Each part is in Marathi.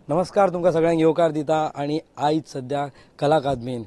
नमस्कार तुमकां सगळ्यांक येवकार दिता आणि आयज सध्या कला अकादमीन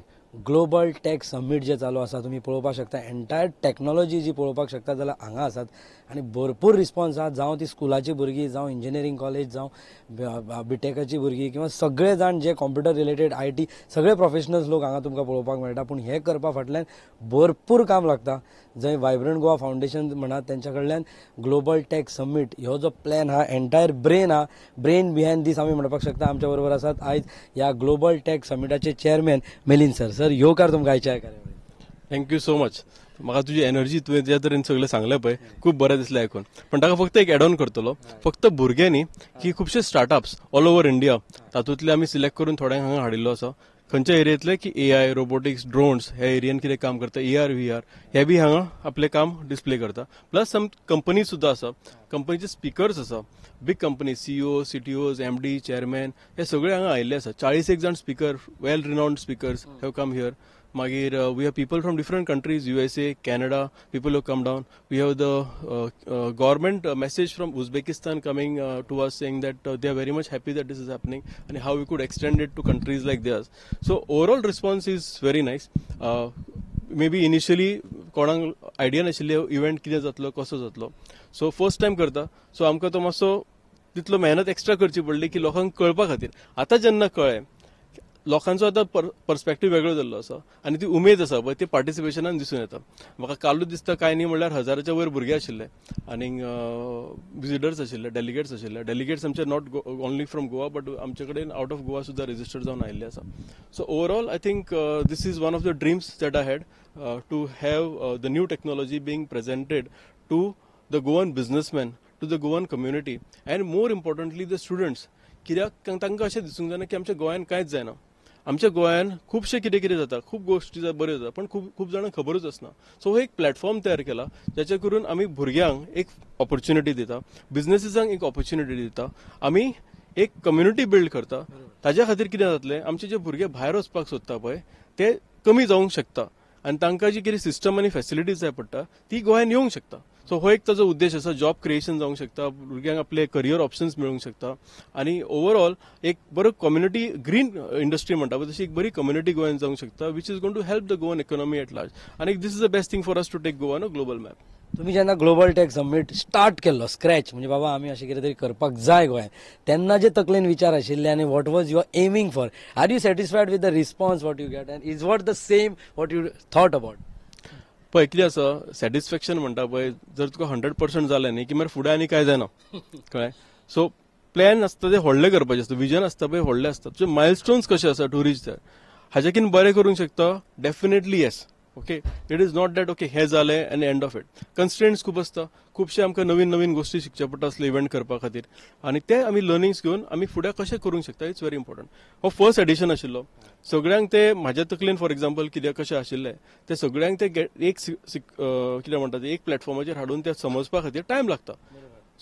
ग्लोबल टेक समिट जे चालू आसा तुम्ही पळोवपाक शकता. एंटायर टेक्नॉलॉजी जी पळोवपाक शकता जाल्यार हांगा आसात आणि भरपूर रिस्पॉन्स आहा. जावं ती स्कुलाची भुरगीं, जावं इंजिनियरींग कॉलेज, जावं बीटेकाची भुरगीं किंवा सगळे जाण जे कॉम्प्युटर रिलेटेड IT सगळे प्रोफेशनल्स लोक हांगा तुमकां पळोवपाक मेळटा. पूण हे करपा फाटल्यान भरपूर काम लागता. जंय वायब्रंट गोवा फावंडेशन म्हणा त्यांच्या कडल्यान ग्लोबल टेक समिट ह्यो जो प्लॅन हा एंटायर ब्रेन बिहायंड दीस आमी म्हणपाक शकता. आमच्या बरोबर आसात आयज ह्या ग्लोबल टेक समिटाचे चेअरमॅन मिलिंद सर येवकार तुमकां आयच्या कार्यावळीक. Thank you so much. म्हाका तुजी एनर्जी तुवें ज्या तरेन सगळें सांगलें पळय खूब बरें दिसलें आयकून. पण ताका फक्त एक एड ऑन करतलो. फक्त भुरगे न्ही की खुबशे स्टार्टअप्स ऑल ओव्हर इंडिया तातूंतले आमी सिलेक्ट करून थोड्यांक हांगा हाडिल्लो आसा. खंयच्या एरियेंतले की AI, रोबोटिक्स, ड्रोन्स ह्या एरियेन कितें काम करता, AR, VR हे बी हांगा आपलें काम डिस्प्ले करता. प्लस सम कंपनी सुद्दां आसा, कंपनीचे स्पिकर्स आसा, big company CEO, CTOs, MD, chairman हे सगळे हांगा आयिल्ले आसा. 40 जाण speaker, well renowned speakers have come here. Magir, we have people from different countries, USA, Canada, people who come down. We have the government message from Uzbekistan coming to us saying that they are very much happy that this is happening and how we could extend it to countries like theirs. So overall response is very nice. Maybe initially कोणाक आयडिया नाशिल्ली इव्हेंट कितें जातलो कसो जातलो. सो फर्स्ट टायम करता सो आमकां तो मातसो तितलो मेहनत एक्स्ट्रा करची पडली की लोकांक कळपा खातीर. आतां जेन्ना कळ्ळें लोकांचो आतां पर्स्पेक्टिव्ह वेगळो जाल्लो आसा आनी ती उमेद आसा पळय ती पार्टिसिपेशनान दिसून येता. म्हाका कालूच दिसता कांय न्ही म्हणल्यार 1000च्या वयर भुरगे आशिल्ले आनी विजिटर्स आशिल्ले, डेलिगेट्स आशिल्ले. डेलिगेट्स आमचे not only from Goa but आमचे कडेन आउट ऑफ गोवा सुद्दां रेजिस्टर जावन आयिल्ले आसा. So overall I think this is one of the dreams that I had to have the new technology being presented to the Goan businessman, to the Goan community and more importantly the students. कित्याक तांकां अशें दिसूंक जायना की आमच्या गोंयांत कांयच जायना. आमच्या गोंयांत खुबशें कितें कितें जाता, खूब गोश्टी बऱ्यो जाता पण खूब जाणांक खबरूच आसना. सो हो एक प्लॅटफॉर्म तयार केला जाचे करून आमी भुरग्यांक एक ऑपॉर्च्युनिटी दिता, बिझनेसीसांक एक ऑपॉर्च्युनिटी दिता, आमी एक कम्युनिटी बिल्ड करता. ताज्या खातीर कितें जातलें, आमचे जे भुरगे भायर वचपाक सोदता पळय ते कमी जावंक शकता आनी तांकां जी कितें सिस्टम आनी फॅसिलिटीज जाय पडटा ती गोंयांत येवंक शकता. सो हो एक ताजो उद्देश आसा. जॉब क्रिएशन जावंक शकता, भुरग्यांक आपले करियर ऑप्शन्स मेळूंक शकता आनी ओवरऑल एक बरो कम्युनिटी ग्रीन इंडस्ट्री म्हणटा पळय तशी एक बरी कम्युनिटी गोंयांत जावंक शकता which is going to help the Goan economy at large. आनी this is the best thing for us to take Goa on a global map. तुम्ही जेन्ना ग्लोबल टेक समिट स्टार्ट केल्लो स्क्रॅच म्हणजे बाबा आमी अशें कितें तरी करपाक जाय गोंयांत, तेन्ना जे तकलेन विचार आशिल्ले आनी what was your aiming for, are you satisfied with the response what you get and is what the same what you thought about. पळय कितें आसा, सॅटिस्फॅक्शन म्हणटा पळय जर तुका 100% जालें न्ही की मागीर फुडें आनी कांय जायना कळ्ळें. सो प्लॅन आसता ते व्हडले करपाचे आसता, विजन आसता पळय व्हडले आसता. तुजे मायलस्टोन्स कशे आसा टू रीच दॅट हाजेकीन बरें करूंक शकता definitely yes. Okay, it is not that okay हें जालें आनी एंड ऑफ इट. कन्स्ट्रेंट्स खूब आसता, खुबशे आमकां नवीन नवीन गोश्टी शिकचे पडटा असले इव्हेंट करपा खातीर आनी ते आमी लर्निंग्स घेवन आमी फुडें कशें करूंक शकता इट्स व्हेरी इम्पॉर्टंट. हो फर्स्ट एडिशन आशिल्लो. सगळ्यांक ते म्हाज्या तकलेन फॉर एक्झाम्पल कितें कशें आशिल्लें ते सगळ्यांक ते एक कितें म्हणटा ते एक प्लॅटफॉर्माचेर हाडून ते समजपा खातीर टायम लागता.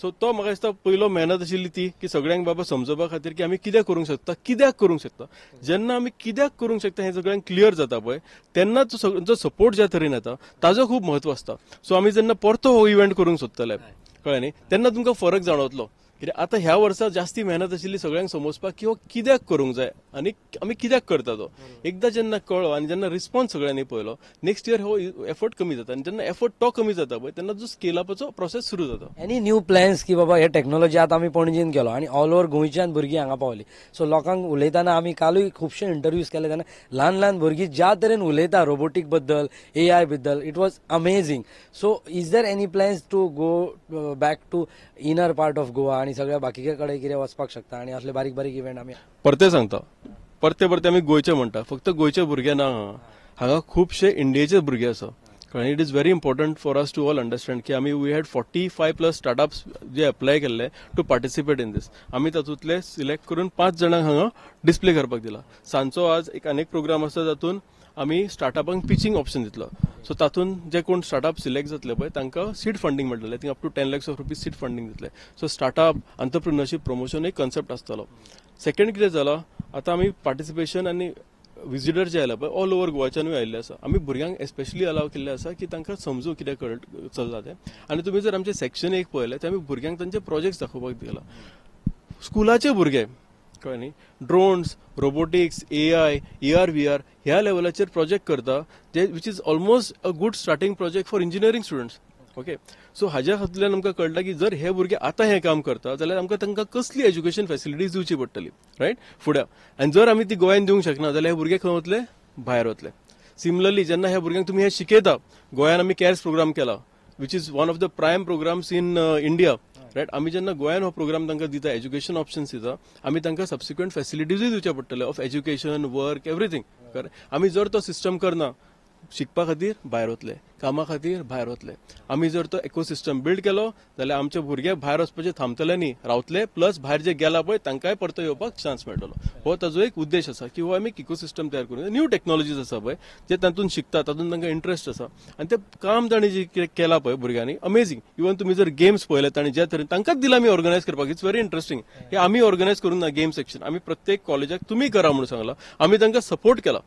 सो तो म्हाका दिसता पयलो मेहनत आशिल्ली ती की सगळ्यांक बाबा समजोवपा खातीर की आमी कित्याक करूंक शकता, कित्याक करूंक शकता. जेन्ना आमी कित्याक करूंक शकता हें सगळ्यांक क्लियर जाता पळय तेन्ना जो सपोर्ट ज्या तरेन येता ताजो खूब म्हत्व आसता. सो आमी जेन्ना परतो हो इव्हेंट करूंक सोदतले कळ्ळें न्ही तेन्ना तुमकां फरक जाणवतलो. कित्याक आतां ह्या वर्सा जास्ती मेहनत आशिल्ली सगळ्यांक समजपाक की हो कित्याक करूंक जाय आनी आमी कित्याक करता तो. एकदां जेन्ना कळ्ळो आनी जेन्ना रिस्पॉन्स सगळ्यांनी पळयलो नेक्स्ट इयर हो एफर्ट कमी जाता आनी जेन्ना एफर्ट तो कमी जाता पळय तेन्ना जो स्केल अपचो प्रोसेस सुरू जाता. एनी न्यू प्लॅन्स की बाबा हे टेक्नॉलॉजी आतां आमी पणजेन केलो आनी ऑल ओव्हर गोंयच्यान भुरगीं हांगा पावली. सो लोकांक उलयतना आमी कालूय खुबशे इंटरव्यूज केले तेन्ना ल्हान ल्हान भुरगीं ज्या तरेन उलयता रोबोटीक बद्दल, AI बद्दल, it was amazing. So is there any plans to go back to inner part of Goa आनी सगळ्या बाकीचे कडेन कितें वचपाक शकता आनी असले बारीक बारीक इव्हेंट आमी परते सांगता. परते आमी गोंयचे म्हणटा, फक्त गोंयचे भुरगे ना हांगा खुबशे इंडियेचे भुरगे आसा. It is very important for us to all understand की आमी वी हॅड 45+ स्टार्टअप्स जे अप्लाय केल्ले टू पार्टिसिपेट इन दीस. आमी तातूंतले सिलेक्ट करून 5 जाणांक हांगा डिस्प्ले करपाक दिला. सांजचो आज एक आनीक प्रोग्राम आसा जातून आमी स्टार्टअपांक पिचिंग ऑप्शन दितलो. सो तातूंत जे कोण स्टार्टअप सिलेक्ट जातले पळय तांकां सीड फंडींग मेळटलें. Thing up to 10 lakhs of rupees seed funding दितले. सो स्टार्टअप एंटरप्रिन्युअरशीप प्रमोशन एक कन्सेप्ट आसतलो. सेकंड कितें जालां आतां आमी पार्टिसिपेशन आनी विजिटर जे आयला पळय ऑल ओव्हर गोवाच्यानूय आयिल्ले आसा. आमी भुरग्यांक एस्पेशली अलाव केल्ले आसा की तांकां समजूं कितें चल्लां तें. आनी तुमी जर आमचे सेक्शन एक पळयलें ते आमी भुरग्यांक तांचे प्रोजेक्ट्स दाखोवपाक दिला. स्कुलाचे भुरगे कळ्ळें न्ही drones robotics AI AR VR ह्या लेवलाचेर प्रोजेक्ट करता जे which is almost a good starting project for engineering students okay so हाज्या खातीर आमकां कळटा की जर हे भुरगे आतां हें काम करता जाल्यार आमकां तांकां कसली एज्युकेशन फॅसिलिटीज दिवची पडटली रायट फुडें आनी जर आमी ती गोंयांत दिवंक शकना जाल्यार हे भुरगे खंय वतले भायर वतले सिमिलरली जेन्ना ह्या भुरग्यांक तुमी हें शिकयता गोंयांत आमी कॅर्स प्रोग्राम केला which is one of the prime programs in India right आमी जेन्ना गोंयांत हो प्रोग्राम तांकां दिता एज्युकेशन ऑप्शन्स दिता आमी तांकां सबसिक्वंट फॅसिलिटीजूय दिवचे पडटले ऑफ एज्युकेशन वर्क एवरीथींग आमी जर तो सिस्टम करना शिकपा खातीर भायर वतले कामा खातीर भायर वतले आमी जर तो इकोसिस्टम बिल्ड केलो जाल्यार आमचे भुरगे भायर वचपाचे थांबतले न्ही रावतले प्लस भायर जे गेला पळय तांकांय परतो येवपाक चान्स मेळटलो हो ताजो एक उद्देश आसा की हो आमी एक इकोसिस्टम तयार करून न्यू टॅक्नॉलॉजीज आसा पळय जे तातूंत शिकता तातूंत तांकां इंट्रस्ट आसा आनी ते काम तांणी जे कितें केलां पळय भुरग्यांनी अमेझींग इवन तुमी जर गेम्स पळयले तांणी ज्या तरेन तांकांच दिला आमी ऑर्गनायज करपाक इट्स व्हेरी इंट्रस्टिंग हे आमी ऑर्गनायज करून ना गेम सेक्शन आमी प्रत्येक कॉलेजाक तुमी करा म्हणून सांगला आमी तांकां सपोर्ट केला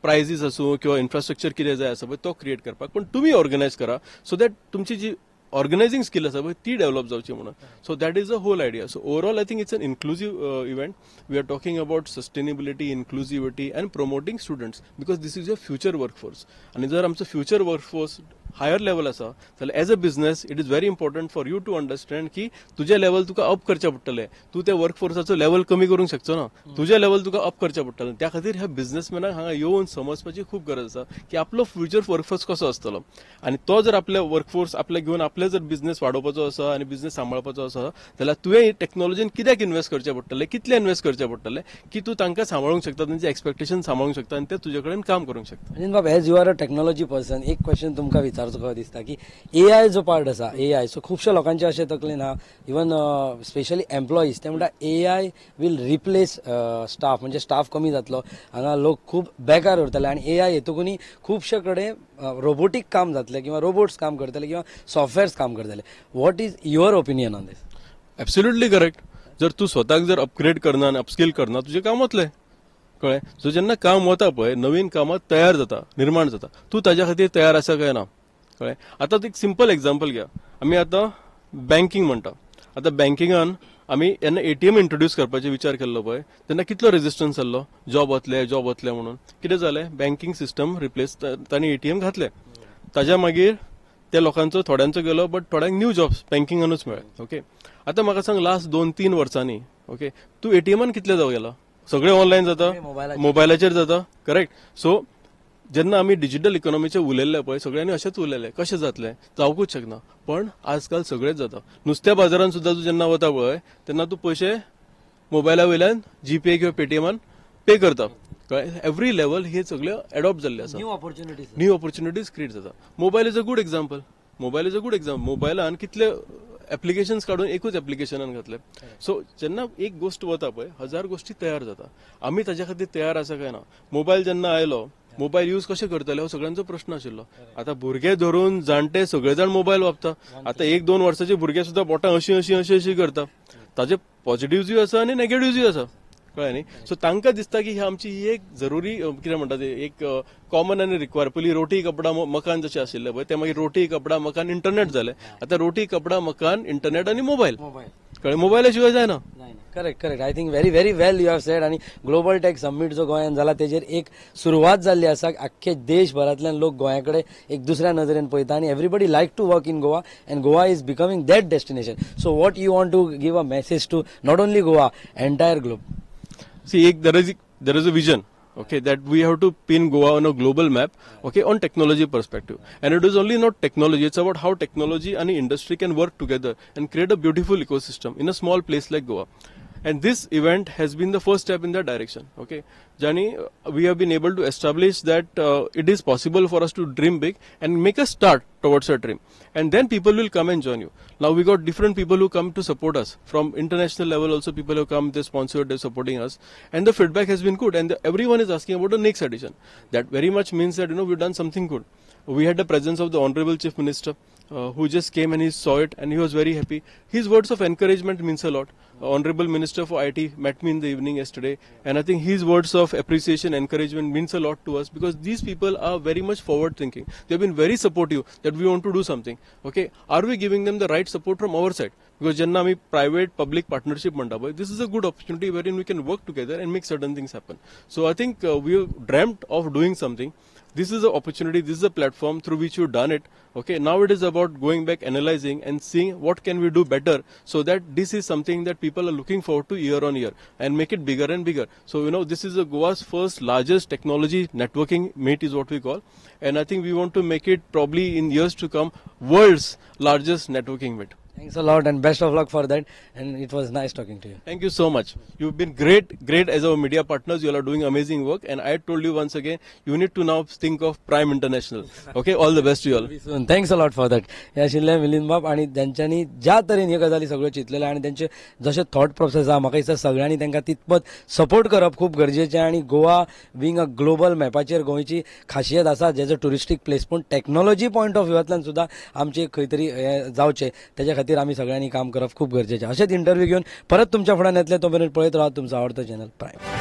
प्रायझीस आसूं किंवा इन्फ्रास्ट्रक्चर कितें जाय आसा पळय तो क्रिएट करपाक पण तुमी ऑर्गनायज करा सो दॅट तुमची जी ऑर्गनायझींग स्किल आसा पळय ती डेव्हलप जावची म्हणून so that is the whole idea so overall I think it's an inclusive event we are talking about sustainability inclusivity and promoting students because this is your future workforce आनी जर आमचो फ्युचर वर्कफोर्स हायर लेवल आसा जाल्यार as a business it is very important for you to understand की तुजे लेवल तुका अप करचे पडटले तूं त्या वर्कफोर्साचो लेवल कमी करूंक शकचो ना तुजे लेवल तुका अप करचे पडटले त्या खातीर ह्या बिझनेसमॅनाक हांगा येवन समजपाची खूब गरज आसा की आपलो फ्युचर वर्कफोर्स कसो आसतलो आनी तो जर आपल्या वर्कफोर्स आपल्या घेवन आपले जर बिझनेस वाडोवपाचो आसा आनी बिझनेस सांबाळपाचो आसा जाल्यार तुवें टॅक्नॉलॉजीन कित्याक इन्व्हेस्ट करचे पडटले कितले इन्व्हेस्ट करचे पडटले की तूं तांकां सांबाळूंक शकता तांचे एक्सपेक्टेशन सांबाळूंक शकता आनी ते तुजे कडेन काम करूंक शकता अनिल बाब as you are a technology person एक क्वेश्चन तुमकां विचारचो कहो दिसता की AI जो पार्ट आसा AI सो खुबशे लोकांचे अशें तकलेन आहा इवन स्पेशली एम्प्लॉईज ते म्हणटा AI वील रिप्लेस स्टाफ म्हणजे स्टाफ कमी जातलो हांगा लोक खूब बेकार उरतले आनी AI हेतून खुबशे कडेन रोबोटीक काम जातले किंवा रोबोट्स काम करतले किंवा सॉफ्टवेअर्स काम करतले what is your opinion on this absolutely correct जर तूं स्वताक जर अपग्रेड करना आनी अपस्किल करना तुजें काम वतलें कळ्ळें सो जेन्ना काम वता पळय नवीन कामां तयार जाता निर्माण जाता तूं ताज्या खातीर तयार आसा काय ना कळ्ळें आतां एक सिंपल एक्झाम्पल घ्या आमी आतां बँकिंग म्हणटा आतां बँकिंगान आमी जेन्ना ATM इंट्रोड्यूस करपाचो विचार केल्लो पळय तेन्ना कितलो रेजिस्टन्स जाल्लो जॉब वतले म्हणून कितें जालें बँकिंग सिस्टम रिप्लेस तांणी ATM घातले ताज्या मागीर त्या लोकांचो थोड्यांचो गेलो बट थोड्यांक न्यू जॉब्स बँकिंगानूच मेळ्ळे ओके आतां म्हाका सांग लास्ट 2-3 वर्सांनी ओके तूं ATMान कितले जावं गेला सगळें ऑनलायन जाता मोबायलाचेर जाता करेक्ट सो जेन्ना आमी डिजिटल इकॉनॉमीचे उलयल्ले पळय सगळ्यांनी अशेंच उलयले कशें जातलें जावंकूच शकना पण आजकाल सगळेंच जाता नुस्त्या बाजारांत सुद्दां तूं जेन्ना वता पळय तेन्ना तूं पयशे मोबायला वयल्यान जीपे किंवा पेटीएमान पे करता कळ्ळें एवरी लेवल हे सगळे एडॉप्ट जाल्ले आसा न्यू ऑपॉर्च्युनिटीज क्रिएट जाता mobile is a good example मोबायलान कितले एप्लिकेशन्स काढून एकूच एप्लिकेशनान घातले सो जेन्ना एक गोष्ट वता पळय 1000 गोष्टी तयार जाता आमी ताज्या खातीर तयार आसा काय ना मोबायल जेन्ना आयलो मोबायल यूज कशें करतले हो सगळ्यांचो प्रश्न आशिल्लो आतां भुरगे धरून जाणटे सगळे जाण मोबायल वापरता आतां 1-2 वर्साचे भुरगे सुद्दां बोटां अशी करता ताजे पॉझिटिव्हूय आसा आनी नेगेटिव्हूय आसा कळ्ळें न्ही सो तांकां दिसता की ही आमची ही एक जरुरी कितें म्हणटा ते एक कॉमन आनी रिक्वायर पयलीं रोटी कपडा मकान जशें आशिल्लें पळय ते मागीर रोटी कपडा मकान इंटरनेट जालें आतां रोटी कपडा मकान इंटरनेट आनी मोबायल कळ्ळें मोबायला शिवाय जायना correct I think very very well you have sed आनी ग्लोबल टॅक समिट जो गोंयांत जाला तेजेर एक सुरवात जाल्ली आसा आख्खे देशभरांतल्यान लोक गोंया कडेन एक दुसऱ्या नजरेन पळयता आनी everybody like to work in Goa and Goa is becoming that destination so what you want to give a message to not only Goa entire globe See, there is a vision, okay, that we have to pin Goa on a global map, okay, on technology perspective. And it is only not technology, it's about how technology and industry can work together and create a beautiful ecosystem in a small place like Goa. And this event has been the first step in that direction, okay. Jani, we have been able to establish that it is possible for us to dream big and make a start towards our dream. And then people will come and join you. Now we got different people who come to support us. From international level also people have come, they sponsored, they're supporting us. And the feedback has been good. And everyone is asking about the next edition. That very much means that, we've done something good. We had the presence of the Honorable Chief Minister. who just came and he saw it and he was very happy. His words of encouragement means a lot. Honorable Minister for IT met me in the evening yesterday, and I think his words of appreciation, encouragement means a lot to us because these people are very much forward thinking. They have been very supportive that we want to do something. Okay, are we giving them the right support from our side? Because jenna आम्ही private public partnership म्हणता पळय, this is a good opportunity wherein we can work together and make certain things happen. So I think we have dreamt of doing something. This is an opportunity, this is a platform through which you've done it. Okay, now it is about going back, analyzing and seeing what can we do better so that this is something that people are looking forward to year on year and make it bigger and bigger. So, this is Goa's first largest technology networking meet is what we call. And I think we want to make it probably in years to come world's largest networking meet. Thanks a lot and best of luck for that. And it was nice talking to you. Thank you so much. You've been great as our media partners. You all are doing amazing work. And I told you once again, you need to now think of Prime International. Okay, all the best to you all. Thanks a lot for that हे आशिल्ले मिलिंद बाब आणि त्यांच्यानी ज्या तरेन ह्यो गजाली सगळ्यो चिंतलेल्यो आणि त्यांचे जशे थॉट प्रोसेस आहा म्हाका दिसता सगळ्यांनी तांकां तितपत सपोर्ट करप खूब गरजेचें आणि गोवा बींग अ ग्लोबल मॅपाचेर गोंयची खासियत आसा जेजो टुरिस्टीक प्लेस पूण टॅक्नॉलॉजी पॉयंट ऑफ व्ह्यूतल्यान सुद्दां आमचे खंय तरी जावचें तेच्या खातीर आमी सगळ्यांनी काम करप खूब गरजेचें अशेंच इंटरव्यू घेवन परत तुमच्या फुड्यान येतले तो पर्यंत पळयत राहा तुमचो आवडतो चॅनल प्रायम.